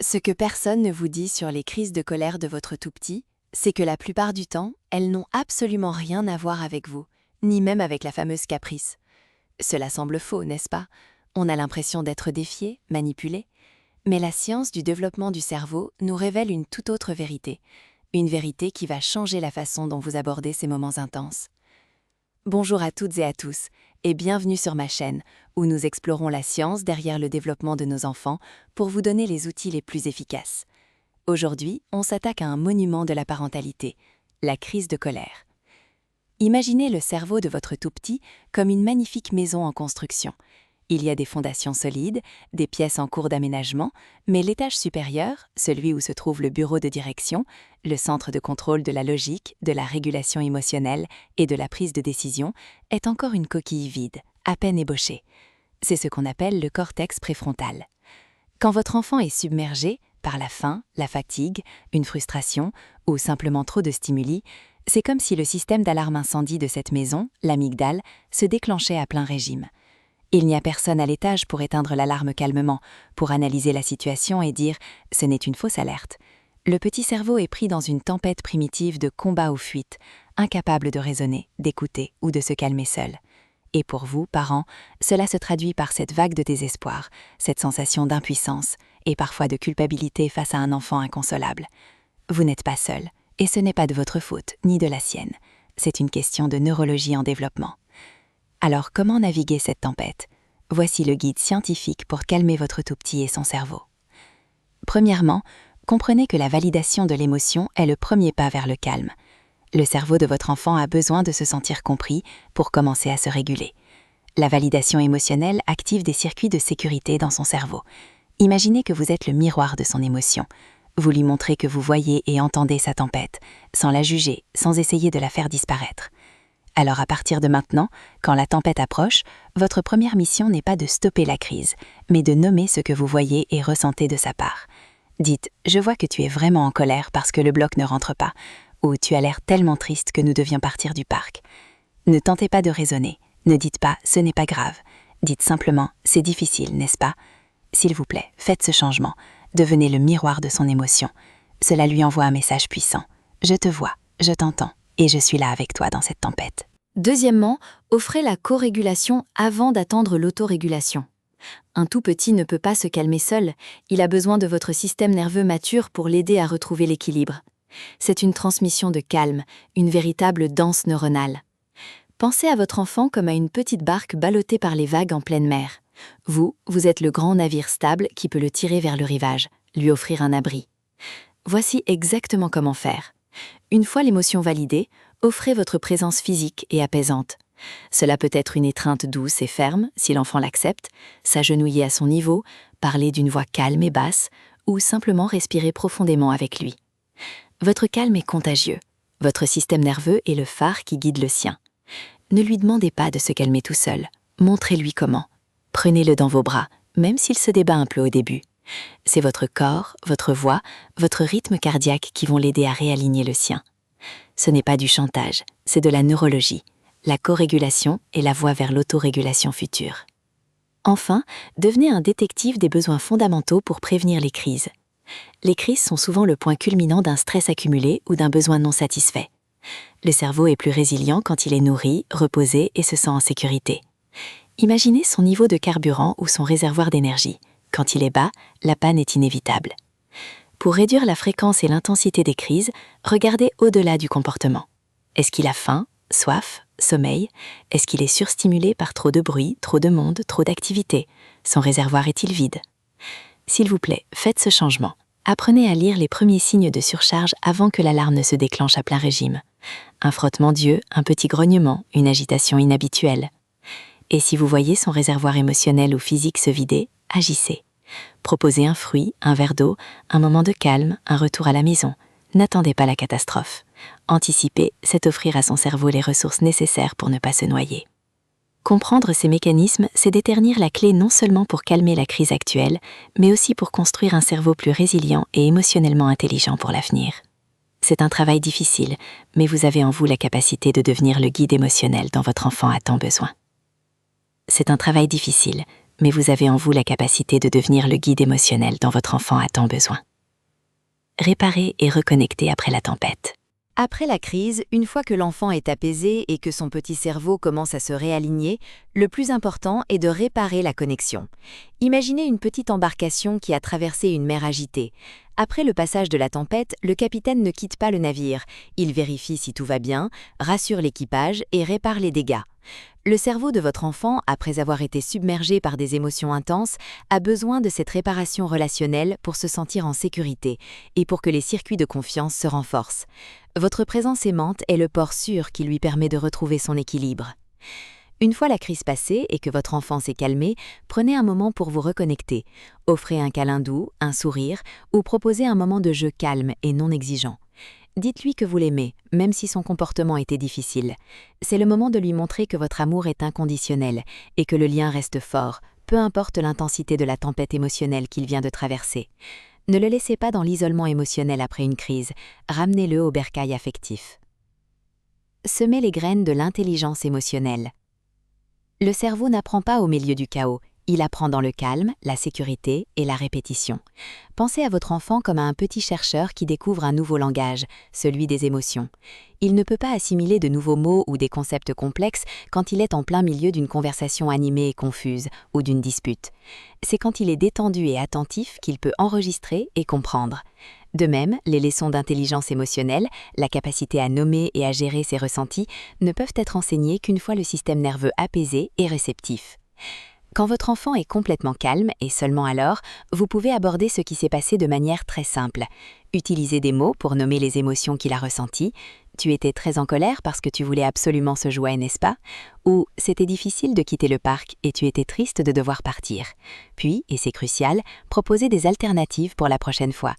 Ce que personne ne vous dit sur les crises de colère de votre tout-petit, c'est que la plupart du temps, elles n'ont absolument rien à voir avec vous, ni même avec la fameuse caprice. Cela semble faux, n'est-ce pas? On a l'impression d'être défié, manipulé. Mais la science du développement du cerveau nous révèle une toute autre vérité. Une vérité qui va changer la façon dont vous abordez ces moments intenses. Bonjour à toutes et à tous, et bienvenue sur ma chaîne, où nous explorons la science derrière le développement de nos enfants pour vous donner les outils les plus efficaces. Aujourd'hui, on s'attaque à un monument de la parentalité, la crise de colère. Imaginez le cerveau de votre tout-petit comme une magnifique maison en construction. Il y a des fondations solides, des pièces en cours d'aménagement, mais l'étage supérieur, celui où se trouve le bureau de direction, le centre de contrôle de la logique, de la régulation émotionnelle et de la prise de décision, est encore une coquille vide, à peine ébauchée. C'est ce qu'on appelle le cortex préfrontal. Quand votre enfant est submergé par la faim, la fatigue, une frustration ou simplement trop de stimuli, c'est comme si le système d'alarme incendie de cette maison, l'amygdale, se déclenchait à plein régime. Il n'y a personne à l'étage pour éteindre l'alarme calmement, pour analyser la situation et dire « ce n'est une fausse alerte ». Le petit cerveau est pris dans une tempête primitive de combat ou fuite, incapable de raisonner, d'écouter ou de se calmer seul. Et pour vous, parents, cela se traduit par cette vague de désespoir, cette sensation d'impuissance et parfois de culpabilité face à un enfant inconsolable. Vous n'êtes pas seul, et ce n'est pas de votre faute, ni de la sienne. C'est une question de neurologie en développement. Alors comment naviguer cette tempête? Voici le guide scientifique pour calmer votre tout-petit et son cerveau. Premièrement, comprenez que la validation de l'émotion est le premier pas vers le calme. Le cerveau de votre enfant a besoin de se sentir compris pour commencer à se réguler. La validation émotionnelle active des circuits de sécurité dans son cerveau. Imaginez que vous êtes le miroir de son émotion. Vous lui montrez que vous voyez et entendez sa tempête, sans la juger, sans essayer de la faire disparaître. Alors à partir de maintenant, quand la tempête approche, votre première mission n'est pas de stopper la crise, mais de nommer ce que vous voyez et ressentez de sa part. Dites « Je vois que tu es vraiment en colère parce que le bloc ne rentre pas » ou « Tu as l'air tellement triste que nous devions partir du parc ». Ne tentez pas de raisonner, ne dites pas « Ce n'est pas grave ». Dites simplement « C'est difficile, n'est-ce pas ?» S'il vous plaît, faites ce changement. Devenez le miroir de son émotion. Cela lui envoie un message puissant. « Je te vois, je t'entends. Et je suis là avec toi dans cette tempête. » Deuxièmement, offrez la co-régulation avant d'attendre l'autorégulation. Un tout petit ne peut pas se calmer seul, il a besoin de votre système nerveux mature pour l'aider à retrouver l'équilibre. C'est une transmission de calme, une véritable danse neuronale. Pensez à votre enfant comme à une petite barque ballottée par les vagues en pleine mer. Vous êtes le grand navire stable qui peut le tirer vers le rivage, lui offrir un abri. Voici exactement comment faire. Une fois l'émotion validée, offrez votre présence physique et apaisante. Cela peut être une étreinte douce et ferme, si l'enfant l'accepte, s'agenouiller à son niveau, parler d'une voix calme et basse, ou simplement respirer profondément avec lui. Votre calme est contagieux. Votre système nerveux est le phare qui guide le sien. Ne lui demandez pas de se calmer tout seul. Montrez-lui comment. Prenez-le dans vos bras, même s'il se débat un peu au début. C'est votre corps, votre voix, votre rythme cardiaque qui vont l'aider à réaligner le sien. Ce n'est pas du chantage, c'est de la neurologie. La co-régulation est la voie vers l'autorégulation future. Enfin, devenez un détective des besoins fondamentaux pour prévenir les crises. Les crises sont souvent le point culminant d'un stress accumulé ou d'un besoin non satisfait. Le cerveau est plus résilient quand il est nourri, reposé et se sent en sécurité. Imaginez son niveau de carburant ou son réservoir d'énergie. Quand il est bas, la panne est inévitable. Pour réduire la fréquence et l'intensité des crises, regardez au-delà du comportement. Est-ce qu'il a faim, soif, sommeil? Est-ce qu'il est surstimulé par trop de bruit, trop de monde, trop d'activité? Son réservoir est-il vide? S'il vous plaît, faites ce changement. Apprenez à lire les premiers signes de surcharge avant que l'alarme ne se déclenche à plein régime. Un frottement d'yeux, un petit grognement, une agitation inhabituelle. Et si vous voyez son réservoir émotionnel ou physique se vider, agissez. Proposez un fruit, un verre d'eau, un moment de calme, un retour à la maison. N'attendez pas la catastrophe. Anticiper, c'est offrir à son cerveau les ressources nécessaires pour ne pas se noyer. Comprendre ces mécanismes, c'est détenir la clé non seulement pour calmer la crise actuelle, mais aussi pour construire un cerveau plus résilient et émotionnellement intelligent pour l'avenir. C'est un travail difficile, mais vous avez en vous la capacité de devenir le guide émotionnel dont votre enfant a tant besoin. C'est un travail difficile, mais vous avez en vous la capacité de devenir le guide émotionnel dont votre enfant a tant besoin. Réparer et reconnecter après la tempête. Après la crise, une fois que l'enfant est apaisé et que son petit cerveau commence à se réaligner, le plus important est de réparer la connexion. Imaginez une petite embarcation qui a traversé une mer agitée. Après le passage de la tempête, le capitaine ne quitte pas le navire. Il vérifie si tout va bien, rassure l'équipage et répare les dégâts. Le cerveau de votre enfant, après avoir été submergé par des émotions intenses, a besoin de cette réparation relationnelle pour se sentir en sécurité et pour que les circuits de confiance se renforcent. Votre présence aimante est le port sûr qui lui permet de retrouver son équilibre. Une fois la crise passée et que votre enfant s'est calmé, prenez un moment pour vous reconnecter. Offrez un câlin doux, un sourire ou proposez un moment de jeu calme et non exigeant. Dites-lui que vous l'aimez, même si son comportement était difficile. C'est le moment de lui montrer que votre amour est inconditionnel et que le lien reste fort, peu importe l'intensité de la tempête émotionnelle qu'il vient de traverser. Ne le laissez pas dans l'isolement émotionnel après une crise, ramenez-le au bercail affectif. Semez les graines de l'intelligence émotionnelle. Le cerveau n'apprend pas au milieu du chaos, il apprend dans le calme, la sécurité et la répétition. Pensez à votre enfant comme à un petit chercheur qui découvre un nouveau langage, celui des émotions. Il ne peut pas assimiler de nouveaux mots ou des concepts complexes quand il est en plein milieu d'une conversation animée et confuse ou d'une dispute. C'est quand il est détendu et attentif qu'il peut enregistrer et comprendre. De même, les leçons d'intelligence émotionnelle, la capacité à nommer et à gérer ses ressentis, ne peuvent être enseignées qu'une fois le système nerveux apaisé et réceptif. Quand votre enfant est complètement calme, et seulement alors, vous pouvez aborder ce qui s'est passé de manière très simple. Utilisez des mots pour nommer les émotions qu'il a ressenties. Tu étais très en colère parce que tu voulais absolument ce jouet, n'est-ce pas? Ou c'était difficile de quitter le parc et tu étais triste de devoir partir. Puis, et c'est crucial, proposez des alternatives pour la prochaine fois.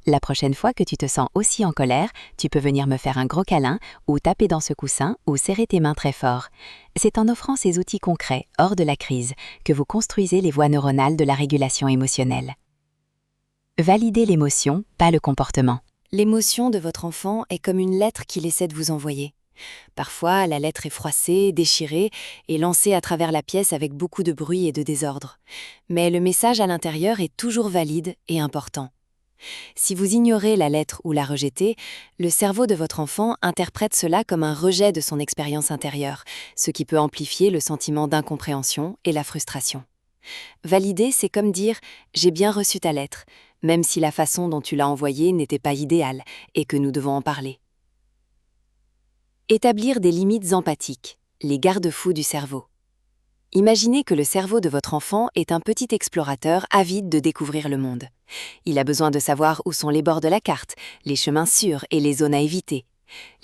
La prochaine fois que tu te sens aussi en colère, tu peux venir me faire un gros câlin ou taper dans ce coussin ou serrer tes mains très fort. C'est en offrant ces outils concrets, hors de la crise, que vous construisez les voies neuronales de la régulation émotionnelle. Validez l'émotion, pas le comportement. L'émotion de votre enfant est comme une lettre qu'il essaie de vous envoyer. Parfois, la lettre est froissée, déchirée et lancée à travers la pièce avec beaucoup de bruit et de désordre. Mais le message à l'intérieur est toujours valide et important. Si vous ignorez la lettre ou la rejetez, le cerveau de votre enfant interprète cela comme un rejet de son expérience intérieure, ce qui peut amplifier le sentiment d'incompréhension et la frustration. Valider, c'est comme dire « j'ai bien reçu ta lettre », même si la façon dont tu l'as envoyée n'était pas idéale et que nous devons en parler. Établir des limites empathiques, les garde-fous du cerveau. Imaginez que le cerveau de votre enfant est un petit explorateur avide de découvrir le monde. Il a besoin de savoir où sont les bords de la carte, les chemins sûrs et les zones à éviter.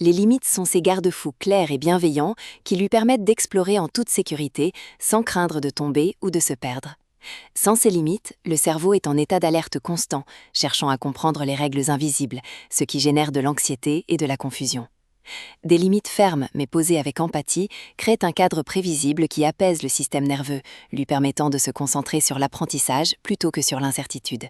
Les limites sont ces garde-fous clairs et bienveillants qui lui permettent d'explorer en toute sécurité, sans craindre de tomber ou de se perdre. Sans ces limites, le cerveau est en état d'alerte constant, cherchant à comprendre les règles invisibles, ce qui génère de l'anxiété et de la confusion. Des limites fermes mais posées avec empathie créent un cadre prévisible qui apaise le système nerveux, lui permettant de se concentrer sur l'apprentissage plutôt que sur l'incertitude.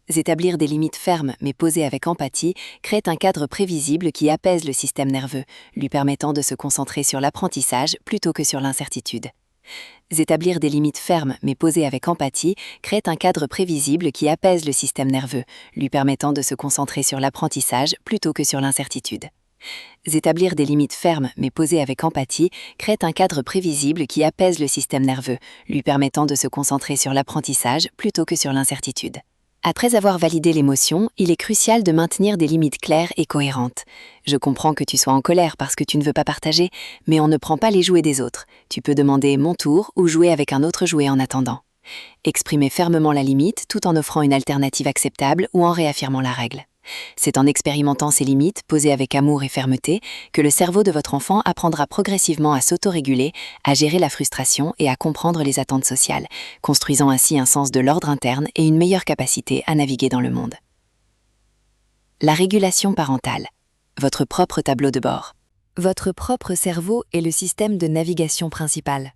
Établir des limites fermes mais posées avec empathie crée un cadre prévisible qui apaise le système nerveux, lui permettant de se concentrer sur l'apprentissage plutôt que sur l'incertitude. Établir des limites fermes mais posées avec empathie crée un cadre prévisible qui apaise le système nerveux, lui permettant de se concentrer sur l'apprentissage plutôt que sur l'incertitude. Établir des limites fermes mais posées avec empathie crée un cadre prévisible qui apaise le système nerveux, lui permettant de se concentrer sur l'apprentissage plutôt que sur l'incertitude. Après avoir validé l'émotion, il est crucial de maintenir des limites claires et cohérentes. Je comprends que tu sois en colère parce que tu ne veux pas partager, mais on ne prend pas les jouets des autres. Tu peux demander « mon tour » ou jouer avec un autre jouet en attendant. Exprimez fermement la limite tout en offrant une alternative acceptable ou en réaffirmant la règle. C'est en expérimentant ces limites, posées avec amour et fermeté, que le cerveau de votre enfant apprendra progressivement à s'autoréguler, à gérer la frustration et à comprendre les attentes sociales, construisant ainsi un sens de l'ordre interne et une meilleure capacité à naviguer dans le monde. La régulation parentale. Votre propre tableau de bord. Votre propre cerveau est le système de navigation principal.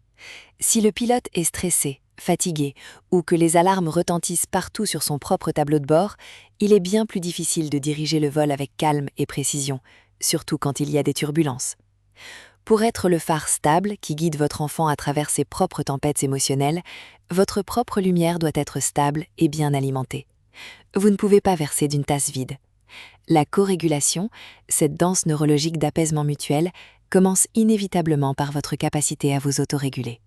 Si le pilote est stressé, fatigué ou que les alarmes retentissent partout sur son propre tableau de bord, il est bien plus difficile de diriger le vol avec calme et précision, surtout quand il y a des turbulences. Pour être le phare stable qui guide votre enfant à travers ses propres tempêtes émotionnelles, votre propre lumière doit être stable et bien alimentée. Vous ne pouvez pas verser d'une tasse vide. La corégulation, cette danse neurologique d'apaisement mutuel, commence inévitablement par votre capacité à vous autoréguler.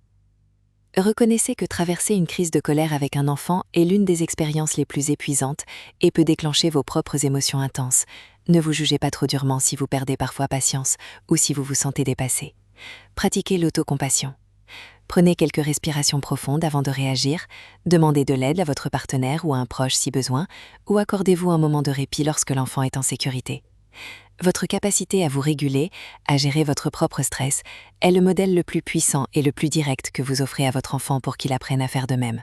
Reconnaissez que traverser une crise de colère avec un enfant est l'une des expériences les plus épuisantes et peut déclencher vos propres émotions intenses. Ne vous jugez pas trop durement si vous perdez parfois patience ou si vous vous sentez dépassé. Pratiquez l'autocompassion. Prenez quelques respirations profondes avant de réagir, demandez de l'aide à votre partenaire ou à un proche si besoin, ou accordez-vous un moment de répit lorsque l'enfant est en sécurité. Votre capacité à vous réguler, à gérer votre propre stress, est le modèle le plus puissant et le plus direct que vous offrez à votre enfant pour qu'il apprenne à faire de même.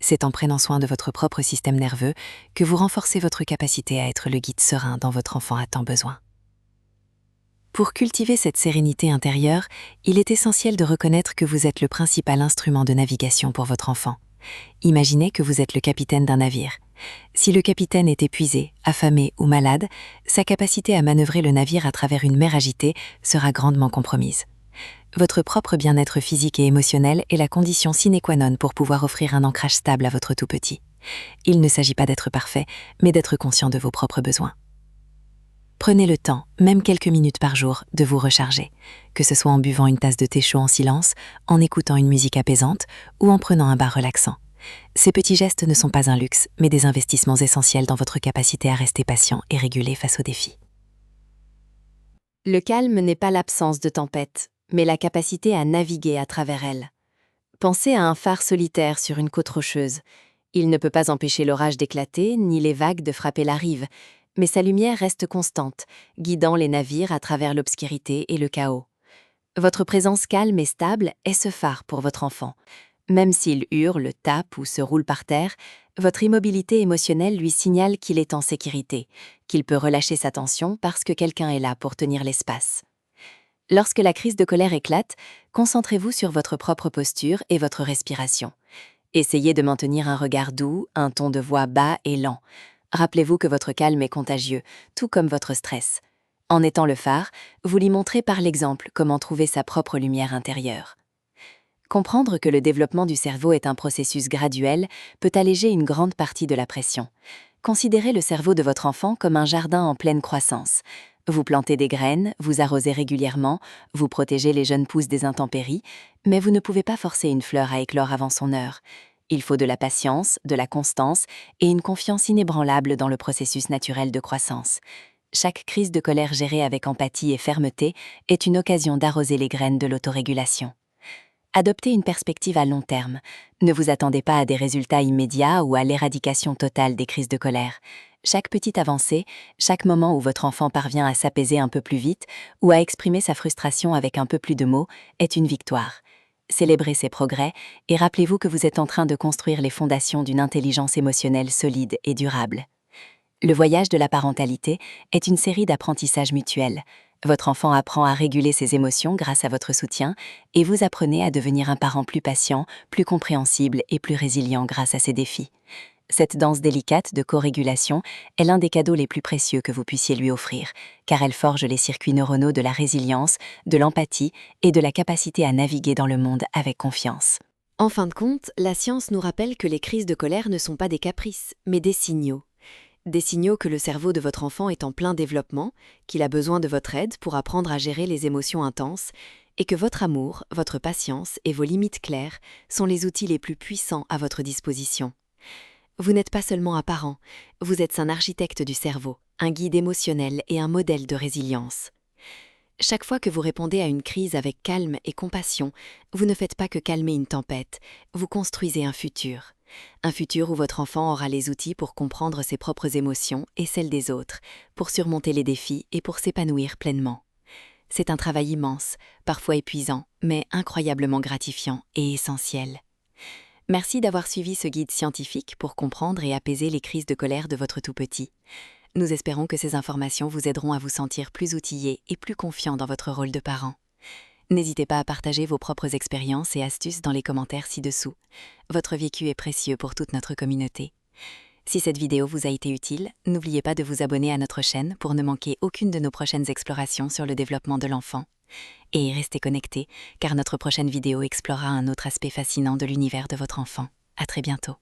C'est en prenant soin de votre propre système nerveux que vous renforcez votre capacité à être le guide serein dont votre enfant a tant besoin. Pour cultiver cette sérénité intérieure, il est essentiel de reconnaître que vous êtes le principal instrument de navigation pour votre enfant. Imaginez que vous êtes le capitaine d'un navire. Si le capitaine est épuisé, affamé ou malade, sa capacité à manœuvrer le navire à travers une mer agitée sera grandement compromise. Votre propre bien-être physique et émotionnel est la condition sine qua non pour pouvoir offrir un ancrage stable à votre tout petit. Il ne s'agit pas d'être parfait, mais d'être conscient de vos propres besoins. Prenez le temps, même quelques minutes par jour, de vous recharger, que ce soit en buvant une tasse de thé chaud en silence, en écoutant une musique apaisante ou en prenant un bain relaxant. Ces petits gestes ne sont pas un luxe, mais des investissements essentiels dans votre capacité à rester patient et régulé face aux défis. Le calme n'est pas l'absence de tempête, mais la capacité à naviguer à travers elle. Pensez à un phare solitaire sur une côte rocheuse. Il ne peut pas empêcher l'orage d'éclater, ni les vagues de frapper la rive, mais sa lumière reste constante, guidant les navires à travers l'obscurité et le chaos. Votre présence calme et stable est ce phare pour votre enfant. Même s'il hurle, tape ou se roule par terre, votre immobilité émotionnelle lui signale qu'il est en sécurité, qu'il peut relâcher sa tension parce que quelqu'un est là pour tenir l'espace. Lorsque la crise de colère éclate, concentrez-vous sur votre propre posture et votre respiration. Essayez de maintenir un regard doux, un ton de voix bas et lent. Rappelez-vous que votre calme est contagieux, tout comme votre stress. En étant le phare, vous lui montrez par l'exemple comment trouver sa propre lumière intérieure. Comprendre que le développement du cerveau est un processus graduel peut alléger une grande partie de la pression. Considérez le cerveau de votre enfant comme un jardin en pleine croissance. Vous plantez des graines, vous arrosez régulièrement, vous protégez les jeunes pousses des intempéries, mais vous ne pouvez pas forcer une fleur à éclore avant son heure. Il faut de la patience, de la constance et une confiance inébranlable dans le processus naturel de croissance. Chaque crise de colère gérée avec empathie et fermeté est une occasion d'arroser les graines de l'autorégulation. Adoptez une perspective à long terme. Ne vous attendez pas à des résultats immédiats ou à l'éradication totale des crises de colère. Chaque petite avancée, chaque moment où votre enfant parvient à s'apaiser un peu plus vite ou à exprimer sa frustration avec un peu plus de mots est une victoire. Célébrez ces progrès et rappelez-vous que vous êtes en train de construire les fondations d'une intelligence émotionnelle solide et durable. Le voyage de la parentalité est une série d'apprentissages mutuels. Votre enfant apprend à réguler ses émotions grâce à votre soutien et vous apprenez à devenir un parent plus patient, plus compréhensible et plus résilient grâce à ces défis. Cette danse délicate de co-régulation est l'un des cadeaux les plus précieux que vous puissiez lui offrir, car elle forge les circuits neuronaux de la résilience, de l'empathie et de la capacité à naviguer dans le monde avec confiance. En fin de compte, la science nous rappelle que les crises de colère ne sont pas des caprices, mais des signaux. Des signaux que le cerveau de votre enfant est en plein développement, qu'il a besoin de votre aide pour apprendre à gérer les émotions intenses, et que votre amour, votre patience et vos limites claires sont les outils les plus puissants à votre disposition. Vous n'êtes pas seulement un parent, vous êtes un architecte du cerveau, un guide émotionnel et un modèle de résilience. Chaque fois que vous répondez à une crise avec calme et compassion, vous ne faites pas que calmer une tempête, vous construisez un futur. Un futur où votre enfant aura les outils pour comprendre ses propres émotions et celles des autres, pour surmonter les défis et pour s'épanouir pleinement. C'est un travail immense, parfois épuisant, mais incroyablement gratifiant et essentiel. Merci d'avoir suivi ce guide scientifique pour comprendre et apaiser les crises de colère de votre tout-petit. Nous espérons que ces informations vous aideront à vous sentir plus outillé et plus confiant dans votre rôle de parent. N'hésitez pas à partager vos propres expériences et astuces dans les commentaires ci-dessous. Votre vécu est précieux pour toute notre communauté. Si cette vidéo vous a été utile, n'oubliez pas de vous abonner à notre chaîne pour ne manquer aucune de nos prochaines explorations sur le développement de l'enfant. Et restez connectés, car notre prochaine vidéo explorera un autre aspect fascinant de l'univers de votre enfant. À très bientôt.